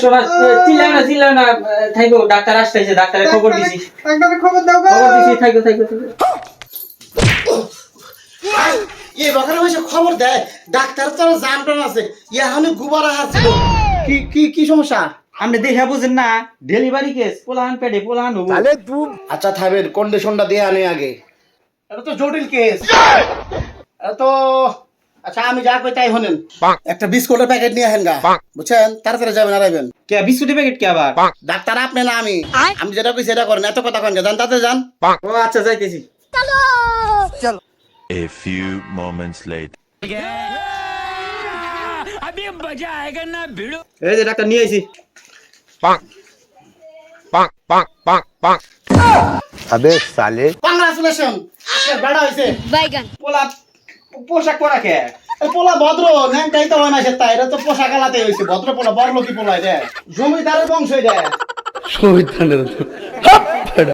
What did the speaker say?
শোনা চিল্লাও না থাইকো ডাক্তার আসতেছে ডাক্তারের খবর দিছি ডাক্তারের খবর দাও গো খবর দিছি থাইকো এই বকারে বসে খবর দেয় ডাক্তার তো জানটান আছে ইয়াহনি গুবারা হাসছিল কি সমস্যা আপনি দেখে বুঝেন না ডেলিভারি কেস পোলাহান পেটে পোলাহান হবো আচ্ছা থাকবেন কন্ডিশনটা দিয়ে আনে আগে এটা তো জটিল কেস তো আচ্ছা আমি যা কই তাই হনেন একটা বিস্কুটের প্যাকেট নিয়ে আহেন গা বুঝছেন তাড়াতাড়ি যাবেন আর আইবেন কে বিস্কুটের প্যাকেট কে আবার ডাক্তার আপনি না আমি যেটা কই সেটা করেন এত কথা কন যান তাতে যান ও আচ্ছা যাইতেছি A few moments later. এই যে ডাক্তার নিয়ে আইছি अबे साले কংগ্রাচুলেশন আপনার বেড়া হইছে বাইগান পোলা পোশাক পরা কে এই পোলা ভদ্র ন্যাংটাই তো হয় না সেটা এটা তো পোশাক আলাতে হইছে ভদ্র পোলা বড় লোকি পোলা এটা জমিদারের বংশ এটা